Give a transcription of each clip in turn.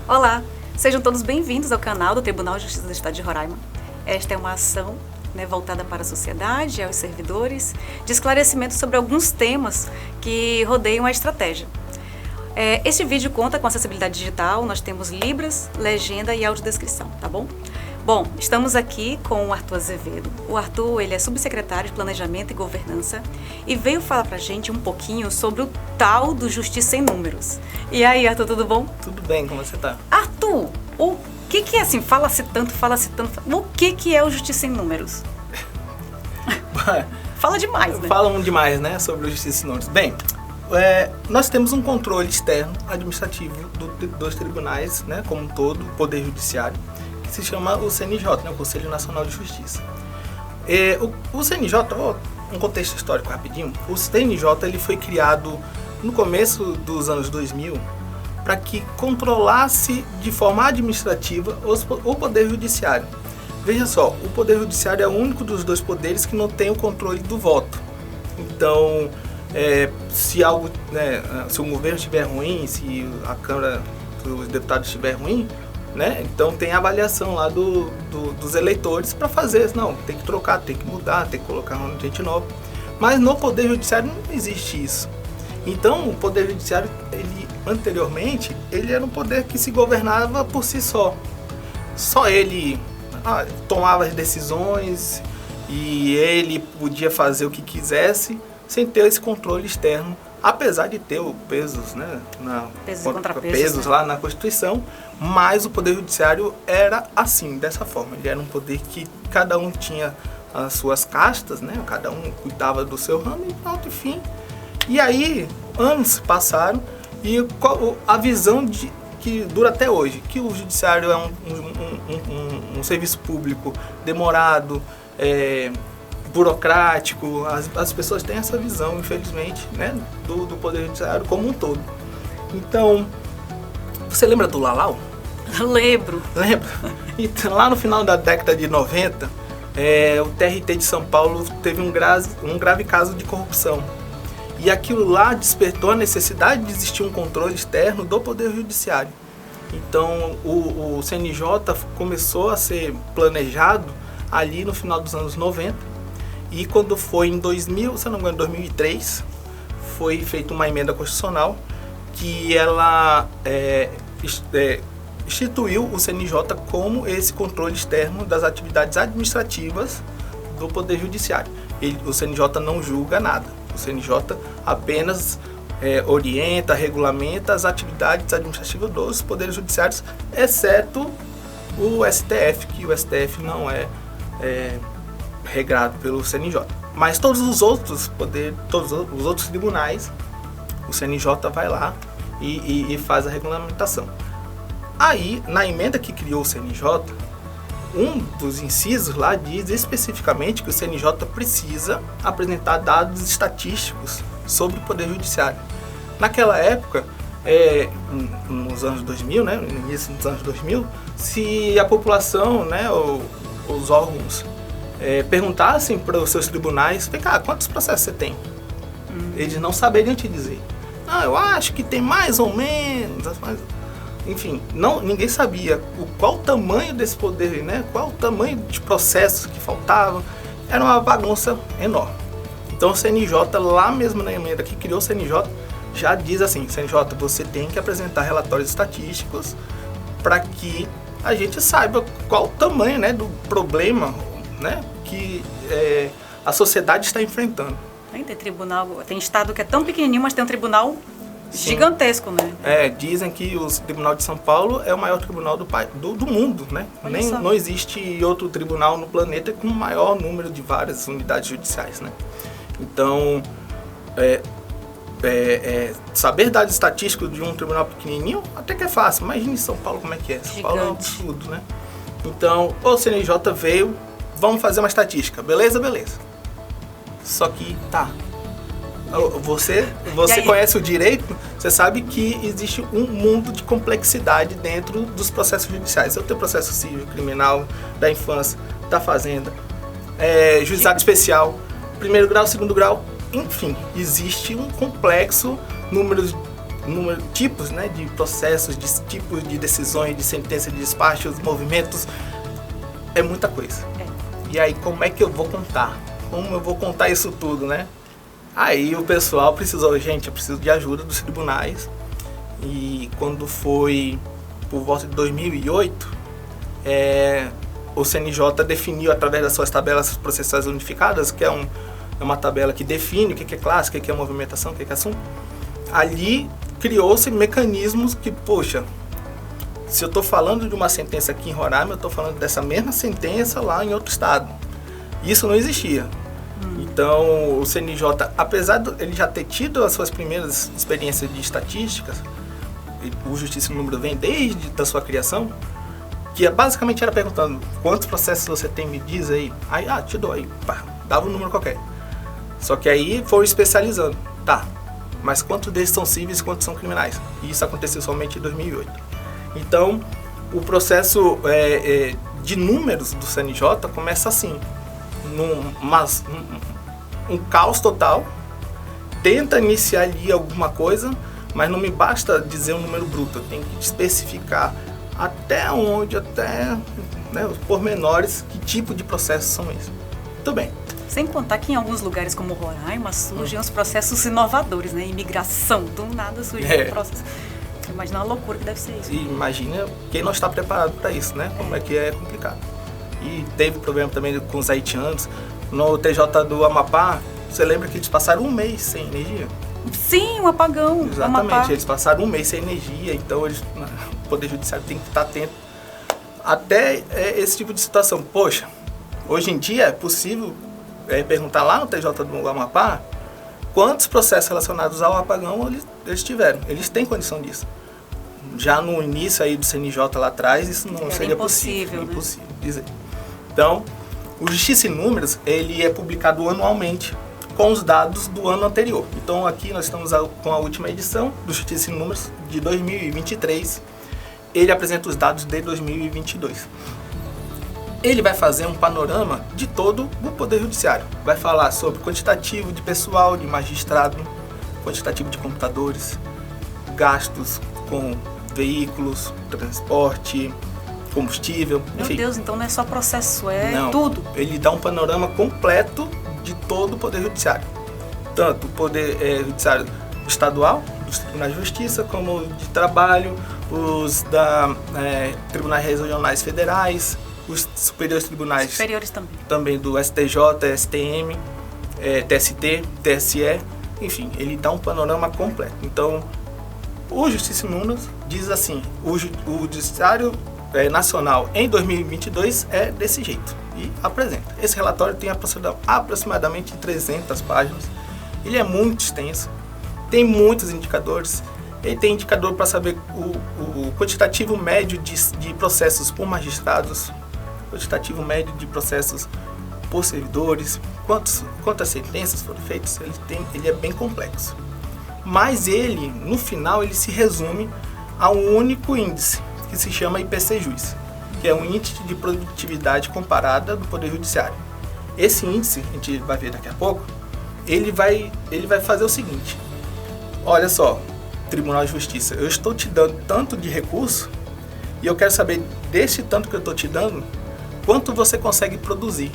Olá, sejam todos bem-vindos ao canal do Tribunal de Justiça do Estado de Roraima. Esta é uma ação voltada para a sociedade e aos servidores de esclarecimento sobre alguns temas que rodeiam a estratégia. Este vídeo conta com acessibilidade digital, nós temos libras, legenda e audiodescrição, tá bom? Bom, estamos aqui com o Arthur Azevedo. O Arthur, ele é subsecretário de Planejamento e Governança e veio falar pra gente um pouquinho sobre o tal do Justiça em Números. E aí, Arthur, tudo bom? Tudo bem, como você tá? Arthur, o que é assim, fala-se tanto, o que é o Justiça em Números? Fala demais, né? Falam demais, né, sobre o Justiça em Números. Bem, nós temos um controle externo administrativo dos tribunais, né, como um todo, o Poder Judiciário, que se chama o CNJ, né, o Conselho Nacional de Justiça. O CNJ, um contexto histórico rapidinho, o CNJ ele foi criado no começo dos anos 2000 para que controlasse de forma administrativa o Poder Judiciário. Veja só, o Poder Judiciário é o único dos dois poderes que não tem o controle do voto. Então, se o governo estiver ruim, se a Câmara dos Deputados estiver ruim, né, então tem a avaliação lá dos eleitores para fazer, não, tem que trocar, tem que mudar, tem que colocar gente nova. Mas no Poder Judiciário não existe isso. Então, o Poder Judiciário, anteriormente, ele era um poder que se governava por si só. Só ele tomava as decisões e ele podia fazer o que quisesse sem ter esse controle externo, apesar de ter pesos, né, pesos lá na Constituição, mas o Poder Judiciário era assim, dessa forma. Ele era um poder que cada um tinha as suas castas, né, cada um cuidava do seu ramo e pronto, enfim. E aí, anos passaram e a visão que dura até hoje, que o judiciário é um serviço público demorado, burocrático, as pessoas têm essa visão, infelizmente, né, do Poder Judiciário como um todo. Então, você lembra do Lalau? Lembro. Lembra? Então, lá no final da década de 90, o TRT de São Paulo teve um grave caso de corrupção. E aquilo lá despertou a necessidade de existir um controle externo do Poder Judiciário. Então, o CNJ começou a ser planejado ali no final dos anos 90. E quando foi em 2000, se não me engano, 2003, foi feita uma emenda constitucional que ela instituiu o CNJ como esse controle externo das atividades administrativas do Poder Judiciário. O CNJ não julga nada. O CNJ apenas orienta, regulamenta as atividades administrativas dos poderes judiciários, exceto o STF, que o STF não é regrado pelo CNJ. Mas todos os outros poderes, todos os outros tribunais, o CNJ vai lá e faz a regulamentação. Aí, na emenda que criou o CNJ, um dos incisos lá diz especificamente que o CNJ precisa apresentar dados estatísticos sobre o Poder Judiciário. Naquela época, nos anos 2000, né, no início dos anos 2000, se a população, né, os órgãos perguntassem para os seus tribunais, vem cá, quantos processos você tem? Eles não saberiam te dizer. Eu acho que tem mais ou menos... Enfim, ninguém sabia qual o tamanho desse poder, né? Qual o tamanho de processos que faltavam. Era uma bagunça enorme. Então o CNJ, lá mesmo na emenda que criou o CNJ, já diz assim, CNJ, você tem que apresentar relatórios estatísticos para que a gente saiba qual o tamanho, né, do problema, né, que a sociedade está enfrentando. Tem estado que é tão pequenininho, mas tem um tribunal... Sim. Gigantesco, né? Dizem que o Tribunal de São Paulo é o maior tribunal do mundo, né? Não existe outro tribunal no planeta com o maior número de várias unidades judiciais, né? Então, saber dados estatísticos de um tribunal pequenininho até que é fácil. Imagine São Paulo como é que é. São Paulo é um absurdo, né? Então, o CNJ veio, vamos fazer uma estatística. Beleza? Só que Você conhece o direito, você sabe que existe um mundo de complexidade dentro dos processos judiciais. Eu tenho processo civil, criminal, da infância, da fazenda, juizado especial, primeiro grau, segundo grau, enfim, existe um complexo número tipos, né, de processos, de tipos de decisões, de sentenças, de despachos, movimentos, é muita coisa. E aí, como é que eu vou contar? Como eu vou contar isso tudo, né? Aí o pessoal precisou, gente, eu preciso de ajuda dos tribunais. E quando foi por volta de 2008, o CNJ definiu através das suas tabelas processuais unificadas, que é uma tabela que define o que é classe, o que é movimentação, o que é assunto. Ali criou-se mecanismos que, poxa, se eu estou falando de uma sentença aqui em Roraima, eu estou falando dessa mesma sentença lá em outro estado. Isso não existia. Então, o CNJ, apesar de ele já ter tido as suas primeiras experiências de estatísticas, o Justiça em Número vem desde a sua criação, que basicamente era perguntando quantos processos você tem, me diz aí. Aí, te dou aí, pá, dava um número qualquer. Só que aí foi especializando. Tá, mas quantos deles são cíveis e quantos são criminais? E isso aconteceu somente em 2008. Então, o processo de números do CNJ começa assim, um caos total, tenta iniciar ali alguma coisa, mas não me basta dizer um número bruto, eu tenho que especificar até onde, os pormenores, que tipo de processos são esses. Muito bem. Sem contar que em alguns lugares como Roraima surgem os processos inovadores, né? Imigração, do nada surge um processo. Imagina a loucura que deve ser isso. E imagina quem não está preparado para isso, né? Como é que é complicado. E teve problema também com os haitianos. No TJ do Amapá, você lembra que eles passaram um mês sem energia? Sim, um apagão. Exatamente, Amapá. Eles passaram um mês sem energia, então o Poder Judiciário tem que estar atento até esse tipo de situação. Poxa, hoje em dia é possível perguntar lá no TJ do Amapá quantos processos relacionados ao apagão eles tiveram. Eles têm condição disso. Já no início aí do CNJ lá atrás, isso não seria possível. Né? Impossível dizer. Então, o Justiça em Números, ele é publicado anualmente com os dados do ano anterior. Então, aqui nós estamos com a última edição do Justiça em Números de 2023. Ele apresenta os dados de 2022. Ele vai fazer um panorama de todo o Poder Judiciário. Vai falar sobre quantitativo de pessoal, de magistrado, quantitativo de computadores, gastos com veículos, transporte, combustível, enfim. Meu Deus, então não é só processo, Não, tudo. Ele dá um panorama completo de todo o Poder Judiciário. Tanto o Poder Judiciário estadual, dos Tribunais de Justiça, como de Trabalho, os Tribunais Regionais Federais, os Superiores Tribunais também do STJ, STM, TST, TSE, enfim, ele dá um panorama completo. Então, o Justiça em Números diz assim, o Judiciário Nacional em 2022 é desse jeito, e apresenta. Esse relatório tem aproximadamente 300 páginas, ele é muito extenso, tem muitos indicadores, ele tem indicador para saber o quantitativo médio de processos por magistrados, quantitativo médio de processos por servidores, quantas sentenças foram feitas, ele é bem complexo. Mas ele, no final, ele se resume a um único índice, que se chama IPC-JUIZ, que é um índice de produtividade comparada do Poder Judiciário. Esse índice, a gente vai ver daqui a pouco, ele vai fazer o seguinte: olha só, Tribunal de Justiça, eu estou te dando tanto de recurso e eu quero saber desse tanto que eu estou te dando, quanto você consegue produzir.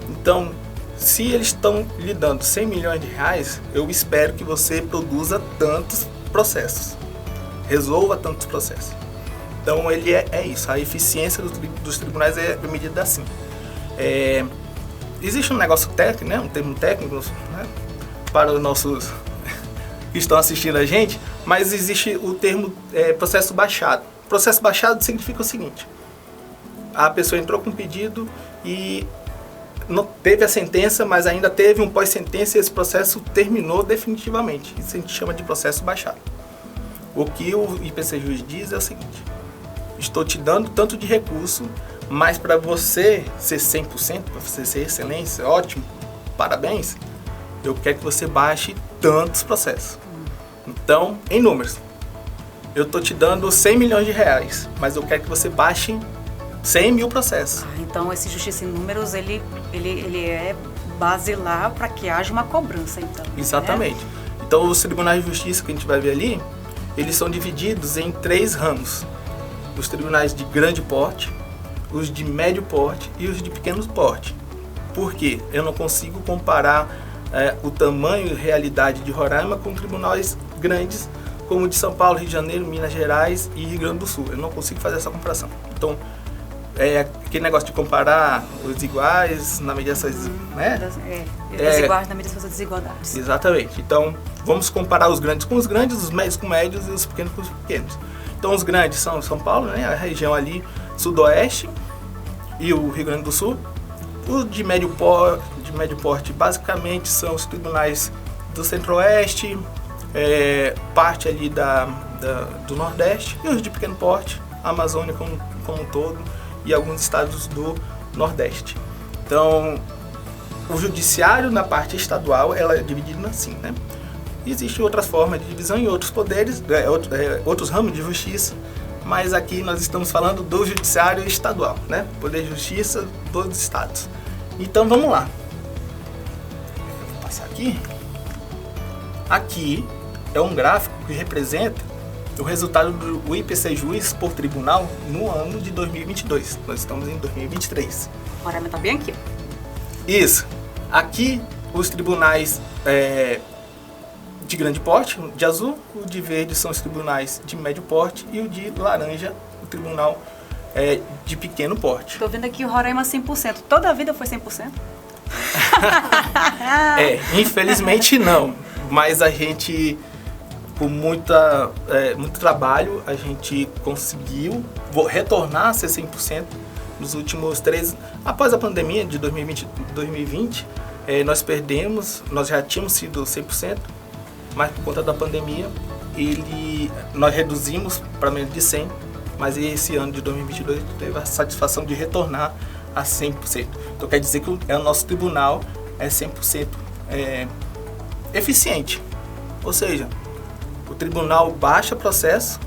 Então, se eles estão lhe dando 100 milhões de reais, eu espero que você produza tantos processos, resolva tantos processos. Então, ele é isso, a eficiência dos tribunais é medida assim. Existe um negócio técnico, né, um termo técnico, né, para os nossos que estão assistindo a gente, mas existe o termo processo baixado. Processo baixado significa o seguinte: a pessoa entrou com um pedido e não teve a sentença, mas ainda teve um pós-sentença e esse processo terminou definitivamente. Isso a gente chama de processo baixado. O que o IPC-JUIZ diz é o seguinte: estou te dando tanto de recurso, mas para você ser 100%, para você ser excelência, ótimo, parabéns, eu quero que você baixe tantos processos. Então, em números, eu estou te dando 100 milhões de reais, mas eu quero que você baixe 100 mil processos. Então, esse Justiça em Números, ele é basilar para que haja uma cobrança, então. Exatamente. Então, os tribunais de justiça que a gente vai ver ali, eles são divididos em 3 ramos. Os tribunais de grande porte, os de médio porte e os de pequeno porte. Por quê? Eu não consigo comparar o tamanho e realidade de Roraima com tribunais grandes como o de São Paulo, Rio de Janeiro, Minas Gerais e Rio Grande do Sul. Eu não consigo fazer essa comparação. Então, aquele negócio de comparar os iguais na medida dessas... Desiguais na medida dessas desigualdades. Exatamente. Então, vamos comparar os grandes com os grandes, os médios com médios e os pequenos com os pequenos. Então, os grandes são São Paulo, né, a região ali sudoeste e o Rio Grande do Sul. Os de médio porte, basicamente, são os tribunais do Centro-Oeste, parte ali do Nordeste, e os de pequeno porte, a Amazônia como um todo, e alguns estados do Nordeste. Então, o judiciário na parte estadual, ela é dividida assim, né? Existem outras formas de divisão em outros poderes, outros ramos de justiça, mas aqui nós estamos falando do judiciário estadual, né? Poder de justiça dos estados. Então vamos lá. Vou passar aqui. Aqui é um gráfico que representa o resultado do IPC Juiz por tribunal no ano de 2022. Nós estamos em 2023. Roraima está bem aqui. Isso. Aqui os tribunais de grande porte, de azul, o de verde são os tribunais de médio porte e o de laranja, o tribunal de pequeno porte. Estou vendo aqui o Roraima 100%. Toda a vida foi 100%? Infelizmente não. Mas a gente, com muito trabalho, a gente conseguiu retornar a ser 100% nos últimos 3... Após a pandemia de 2020, nós perdemos, nós já tínhamos sido 100%, mas por conta da pandemia, nós reduzimos para menos de 100%, mas esse ano de 2022 teve a satisfação de retornar a 100%. Então quer dizer que o nosso tribunal é 100% eficiente. Ou seja, o tribunal baixa processo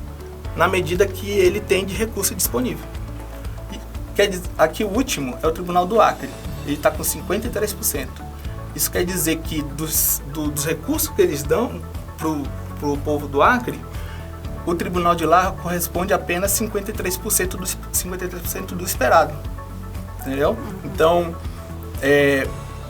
na medida que ele tem de recurso disponível. Quer dizer, aqui o último é o Tribunal do Acre, ele está com 53%. Isso quer dizer que dos recursos que eles dão para o povo do Acre, o tribunal de lá corresponde a apenas 53% do esperado. Entendeu? Então,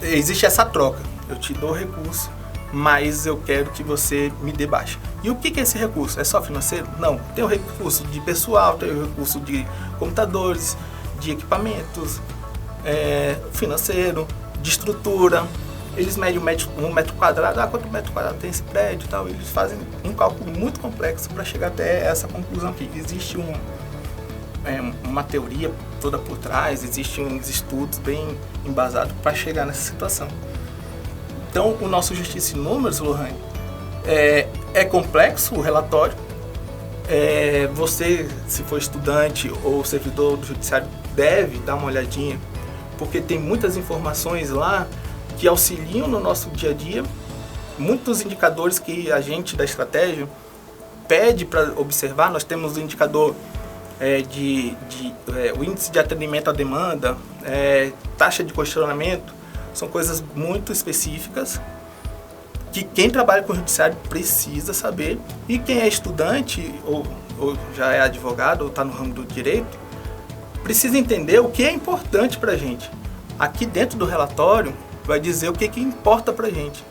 existe essa troca. Eu te dou recurso, mas eu quero que você me dê baixa. E o que é esse recurso? É só financeiro? Não. Tem o recurso de pessoal, tem o recurso de computadores, de equipamentos, financeiro, de estrutura. Eles medem um metro quadrado, quanto metro quadrado tem esse prédio e tal. Eles fazem um cálculo muito complexo para chegar até essa conclusão aqui. Existe uma teoria toda por trás, existem uns estudos bem embasados para chegar nessa situação. Então, o nosso Justiça em Números, Lohane, é complexo o relatório. Você, se for estudante ou servidor do judiciário, deve dar uma olhadinha, porque tem muitas informações lá que auxiliam no nosso dia a dia, muitos indicadores que a gente da estratégia pede para observar. Nós temos o indicador o índice de atendimento à demanda, taxa de questionamento, são coisas muito específicas que quem trabalha com o judiciário precisa saber, e quem é estudante ou já é advogado ou está no ramo do direito precisa entender o que é importante para a gente. Aqui dentro do relatório vai dizer o que importa para a gente.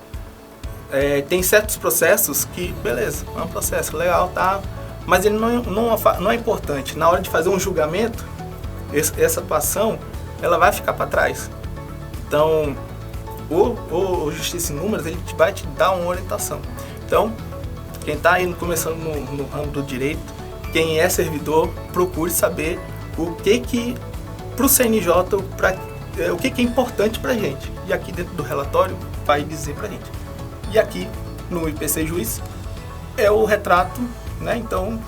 Tem certos processos que, beleza, é um processo legal, tá, mas ele não é importante. Na hora de fazer um julgamento, essa atuação ela vai ficar para trás. Então, o Justiça em Números, ele vai te dar uma orientação. Então, quem está aí começando no ramo do direito, quem é servidor, procure saber o que para o CNJ, o que é importante para a gente. E aqui dentro do relatório vai dizer para a gente. E aqui no IPC Juiz é o retrato, né? Então,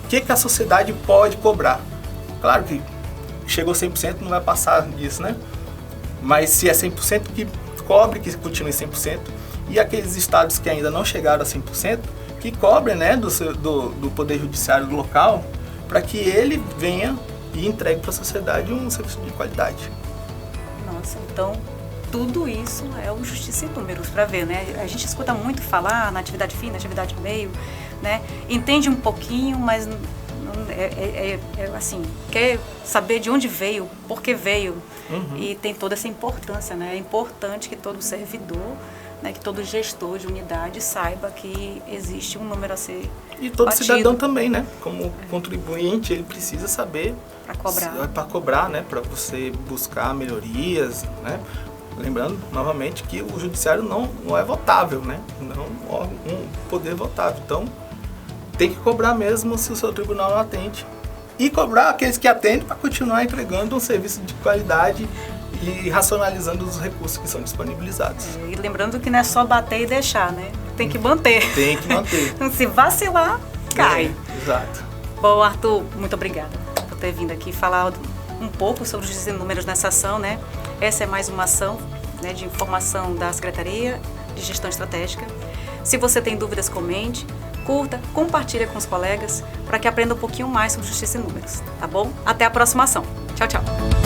o que a sociedade pode cobrar? Claro que chegou 100%, não vai passar disso, né? Mas se é 100%, que cobre, que continue 100%. E aqueles estados que ainda não chegaram a 100%, que cobrem, né, do Poder Judiciário local, para que ele venha e entregue para a sociedade um serviço de qualidade. Nossa, então tudo isso é o Justiça em Números, para ver, né? A gente escuta muito falar na atividade fim, na atividade meio, né? Entende um pouquinho, mas assim, quer saber de onde veio, por que veio, e tem toda essa importância, né? É importante que todo servidor, né, que todo gestor de unidade saiba que existe um número a ser E todo batido. cidadão também, né? Como contribuinte, ele precisa saber Para cobrar, né? Para você buscar melhorias, né? Lembrando, novamente, que o judiciário não é votável, né? Não é um poder votável. Então, tem que cobrar mesmo se o seu tribunal não atende. E cobrar aqueles que atendem para continuar entregando um serviço de qualidade e racionalizando os recursos que são disponibilizados. E lembrando que não é só bater e deixar, né? Tem que manter. Tem que manter. Se vacilar, cai. Exato. Bom, Arthur, muito obrigada por ter vindo aqui falar um pouco sobre os números nessa ação, né? Essa é mais uma ação, né, de informação da Secretaria de Gestão Estratégica. Se você tem dúvidas, comente, curta, compartilha com os colegas para que aprenda um pouquinho mais sobre Justiça em Números, tá bom? Até a próxima ação. Tchau, tchau.